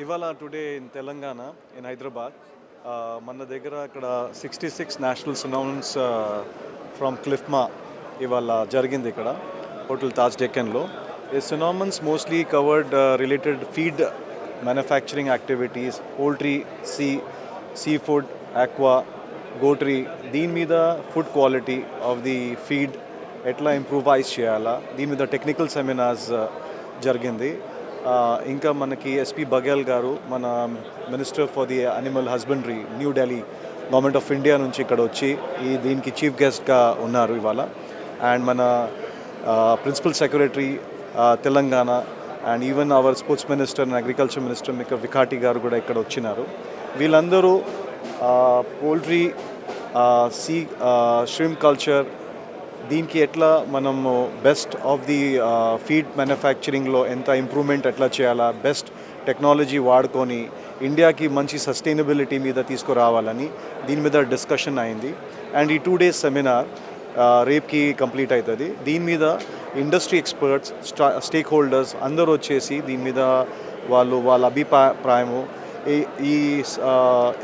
ఇవాళ today in Telangana in Hyderabad మన దగ్గర ఇక్కడ 66 నేషనల్ సినానిమ్స్ ఫ్రమ్ క్లిఫ్మా ఇవాళ జరిగింది ఇక్కడ హోటల్ తాజ్ డెక్కన్లో. ఈ synonyms mostly covered related feed manufacturing activities, poultry, sea food, aqua, goatery, దీని మీద food quality of the feed ఎట్లా ఇంప్రూవైజ్ చేయాలా, దీని మీద టెక్నికల్ సెమినార్స్ జరిగింది. ఇంకా మనకి ఎస్పీ బఘేల్ గారు, మన minister for the animal husbandry, new Delhi government of India నుంచి ఇక్కడ వచ్చి దీనికి చీఫ్ గెస్ట్గా ఉన్నారు ఇవాళ. అండ్ మన principal secretary Telangana and even our sports minister and agriculture minister మిక వికాటి గారు కూడా ఇక్కడ వచ్చినారు. వీళ్ళందరూ పోల్ట్రీ, ష్రిమ్ కల్చర్, దీనికి ఎట్లా మనము బెస్ట్ ఆఫ్ ది ఫీడ్ మ్యానుఫ్యాక్చరింగ్లో ఎంత ఇంప్రూవ్మెంట్ ఎట్లా చేయాలా, బెస్ట్ టెక్నాలజీ వాడుకొని ఇండియాకి మంచి సస్టైనబిలిటీ మీద తీసుకురావాలని దీని మీద డిస్కషన్ అయింది. అండ్ ఈ 2 days సెమినార్ రేపుకి కంప్లీట్ అవుతుంది. దీని మీద ఇండస్ట్రీ ఎక్స్పర్ట్స్, స్టేక్ హోల్డర్స్ అందరూ వచ్చేసి దీని మీద వాళ్ళ అభిప్రాయము,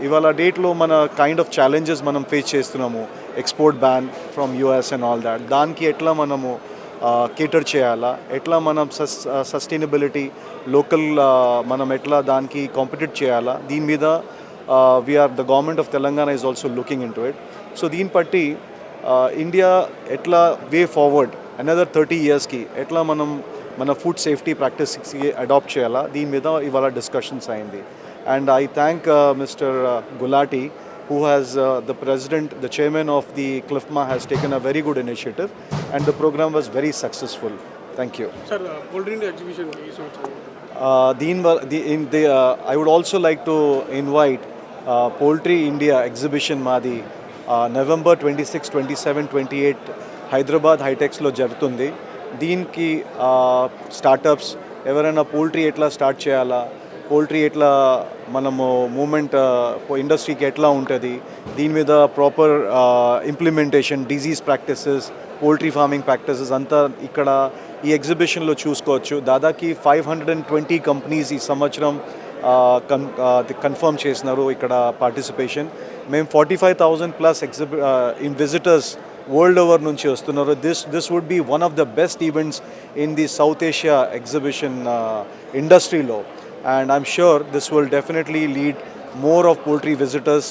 ఇవాళ డేట్లో మన కైండ్ ఆఫ్ ఛాలెంజెస్ మనం ఫేస్ చేస్తున్నాము, export ban from US and all that, దానికి ఎట్లా మనము కేటర్ చేయాలా, ఎట్లా మనం సస్టైనబిలిటీ లోకల్ మనం ఎట్లా దానికి కాంపిటీట్ చేయాలా, దీని మీద the government of Telangana is also looking in to it. So దీన్ని బట్టి ఇండియా ఎట్లా వే ఫార్వర్డ్ అనదర్ 30 yearsకి ఎట్లా మనం మన ఫుడ్ సేఫ్టీ ప్రాక్టీస్కి అడాప్ట్ చేయాలా, దీని మీద ఇవాళ డిస్కషన్స్ అయింది. And I thank Mr. Gulati, who has the president, the chairman of the CLIFMA, has taken a very good initiative, and the program was very successful. Thank you. Sir, Poultry India exhibition is I would also like to invite Poultry India exhibition Madi November 26, 27, 28 Hyderabad Hightex lo jarutundi. దీనికి startups ఎవరైనా poultry ఎట్లా start చేయాలా, poultry ఎట్లా మనము moment ఇండస్ట్రీకి ఎట్లా ఉంటుంది, దీని మీద proper implementation, disease practices, poultry farming practices అంతా ఇక్కడ ఈ ఎగ్జిబిషన్లో చూసుకోవచ్చు. దాదాపు 520 కంపెనీస్ ఈ సంవత్సరం కన్ఫర్మ్ చేసినారు ఇక్కడ పార్టిసిపేషన్. మేము 45,000+ విజిటర్స్ వరల్డ్ ఓవర్ నుంచి వస్తున్నారు. This would be one of the best events in the South Asia exhibition ఇండస్ట్రీలో. And I'm sure this will definitely lead more of poultry visitors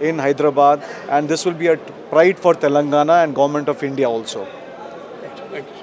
in Hyderabad, and this will be a pride for Telangana and Government of India also. Thank you.